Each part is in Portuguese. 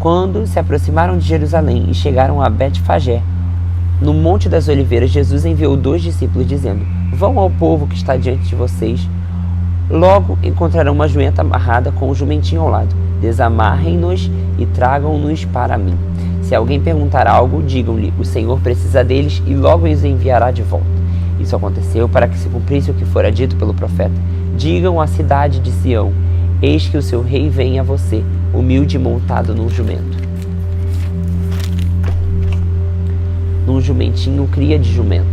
Quando se aproximaram de Jerusalém e chegaram a Betfagé, no Monte das Oliveiras, Jesus enviou 2 discípulos, dizendo: Vão ao povo que está diante de vocês. Logo encontrarão uma jumenta amarrada com um jumentinho ao lado. Desamarrem-nos e tragam-nos para mim. Se alguém perguntar algo, digam-lhe: o Senhor precisa deles e logo os enviará de volta. Isso aconteceu para que se cumprisse o que fora dito pelo profeta. Digam à cidade de Sião: eis que o seu rei vem a você, humilde e montado num jumento. Num jumentinho, cria de jumenta.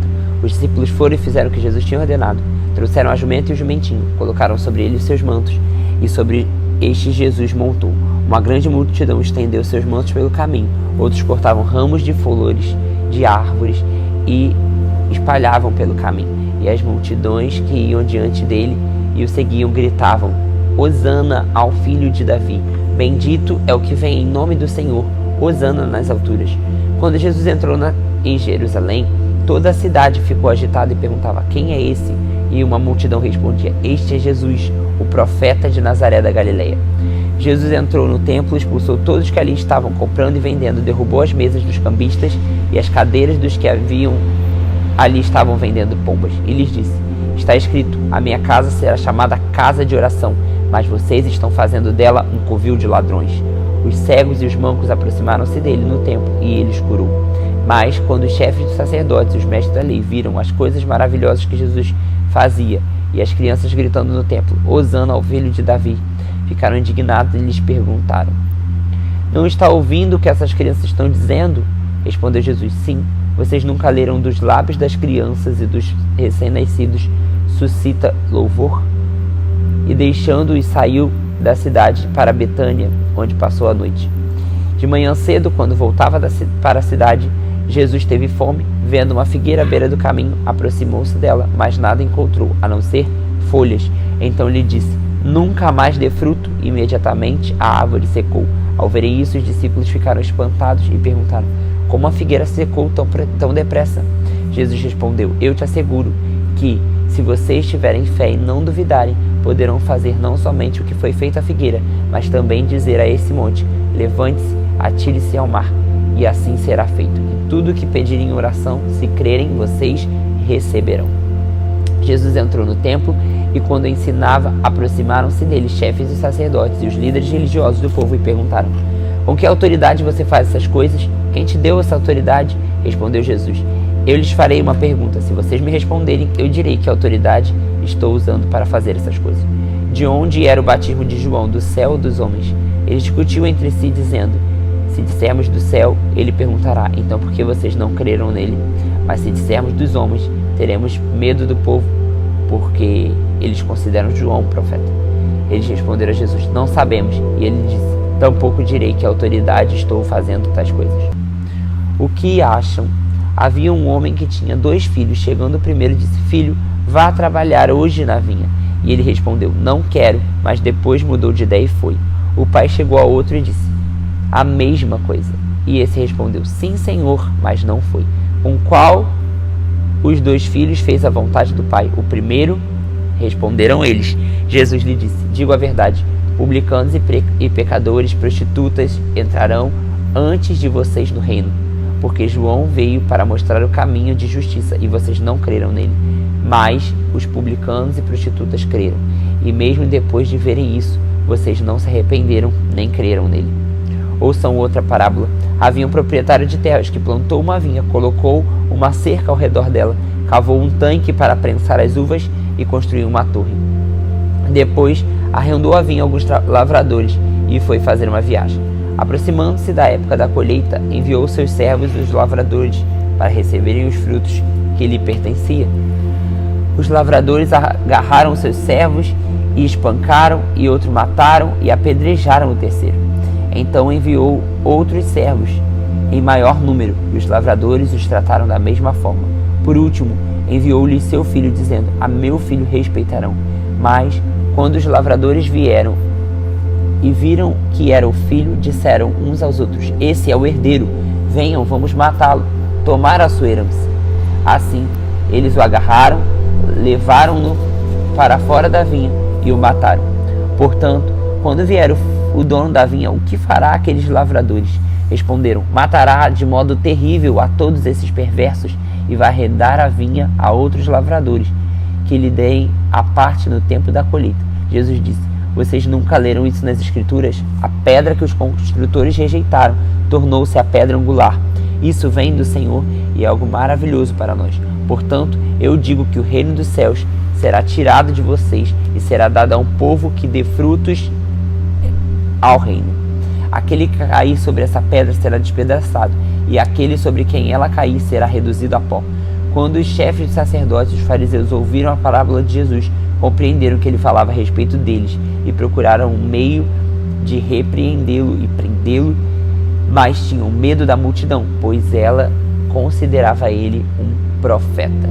Os discípulos foram e fizeram o que Jesus tinha ordenado. Trouxeram a jumenta e o jumentinho, colocaram sobre ele os seus mantos, e sobre este Jesus montou. Uma grande multidão estendeu seus mantos pelo caminho. Outros cortavam ramos de flores de árvores e espalhavam pelo caminho. E as multidões que iam diante dele e o seguiam gritavam: Hosana ao filho de Davi. Bendito é o que vem em nome do Senhor. Hosana nas alturas. Quando Jesus entrou em Jerusalém, toda a cidade ficou agitada e perguntava: quem é esse? E uma multidão respondia: este é Jesus, o profeta de Nazaré da Galileia. Jesus entrou no templo, expulsou todos que ali estavam comprando e vendendo, derrubou as mesas dos cambistas e as cadeiras dos que ali estavam vendendo pombas. E lhes disse: está escrito, a minha casa será chamada casa de oração, mas vocês estão fazendo dela um covil de ladrões. Os cegos e os mancos aproximaram-se dele no templo e ele os curou. Mas quando os chefes dos sacerdotes e os mestres da lei viram as coisas maravilhosas que Jesus fazia e as crianças gritando no templo: Hosana ao filho de Davi, ficaram indignados e lhes perguntaram: não está ouvindo o que essas crianças estão dizendo? Respondeu Jesus: sim. Vocês nunca leram dos lábios das crianças e dos recém-nascidos suscita louvor? E deixando-os saiu da cidade para Betânia, onde passou a noite. De manhã cedo, quando voltava para a cidade, Jesus teve fome. Vendo uma figueira à beira do caminho, aproximou-se dela, mas nada encontrou, a não ser folhas. Então lhe disse: nunca mais dê fruto. Imediatamente a árvore secou. Ao verem isso, os discípulos ficaram espantados e perguntaram: como a figueira secou tão depressa? Jesus respondeu: eu te asseguro que, se vocês tiverem fé e não duvidarem, poderão fazer não somente o que foi feito à figueira, mas também dizer a esse monte: levante-se, atire-se ao mar, e assim será feito. E tudo o que pedirem em oração, se crerem, vocês receberão. Jesus entrou no templo e, quando ensinava, aproximaram-se dele chefes e sacerdotes e os líderes religiosos do povo e perguntaram: com que autoridade você faz essas coisas? Quem te deu essa autoridade? Respondeu Jesus: eu lhes farei uma pergunta. Se vocês me responderem, eu direi que autoridade estou usando para fazer essas coisas. De onde era o batismo de João? Do céu ou dos homens? Eles discutiam entre si, dizendo: se dissermos do céu, ele perguntará: então por que vocês não creram nele? Mas se dissermos dos homens, teremos medo do povo, porque eles consideram João profeta. Eles responderam a Jesus: não sabemos. E ele disse: tampouco direi que autoridade estou fazendo tais coisas. O que acham? Havia um homem que tinha 2 filhos. Chegando o primeiro, disse: filho, vá trabalhar hoje na vinha. E ele respondeu: não quero. Mas depois mudou de ideia e foi. O pai chegou ao outro e disse a mesma coisa. E esse respondeu: sim, senhor, mas não foi. Com qual os 2 filhos fez a vontade do pai? O primeiro. Responderam eles. Jesus lhe disse: digo a verdade, publicanos e pecadores, prostitutas entrarão antes de vocês no reino, porque João veio para mostrar o caminho de justiça e vocês não creram nele, mas os publicanos e prostitutas creram, e mesmo depois de verem isso, vocês não se arrependeram nem creram nele. Ouçam outra parábola. Havia um proprietário de terras que plantou uma vinha, colocou uma cerca ao redor dela, cavou um tanque para prensar as uvas e construiu uma torre. Depois arrendou a vinha a alguns lavradores e foi fazer uma viagem. Aproximando-se da época da colheita, enviou seus servos os lavradores para receberem os frutos que lhe pertenciam. Os lavradores agarraram seus servos e espancaram, e outro mataram e apedrejaram o terceiro. Então enviou outros servos em maior número, e os lavradores os trataram da mesma forma. Por último, enviou-lhe seu filho, dizendo: a meu filho respeitarão. Mas, quando os lavradores vieram e viram que era o filho, disseram uns aos outros: esse é o herdeiro, venham, vamos matá-lo, tomar a sua herança. Assim, eles o agarraram, levaram-no para fora da vinha e o mataram. Portanto, quando vier o o dono da vinha: o que fará aqueles lavradores? Responderam: matará de modo terrível a todos esses perversos e vai arrendar a vinha a outros lavradores, que lhe deem a parte no tempo da colheita. Jesus disse: vocês nunca leram isso nas Escrituras? A pedra que os construtores rejeitaram tornou-se a pedra angular. Isso vem do Senhor e é algo maravilhoso para nós. Portanto, eu digo que o reino dos céus será tirado de vocês e será dado a um povo que dê frutos ao reino. Aquele que cair sobre essa pedra será despedaçado, e aquele sobre quem ela cair será reduzido a pó. Quando os chefes dos sacerdotes e os fariseus ouviram a parábola de Jesus, compreenderam que ele falava a respeito deles e procuraram um meio de repreendê-lo e prendê-lo, mas tinham medo da multidão, pois ela considerava ele um profeta.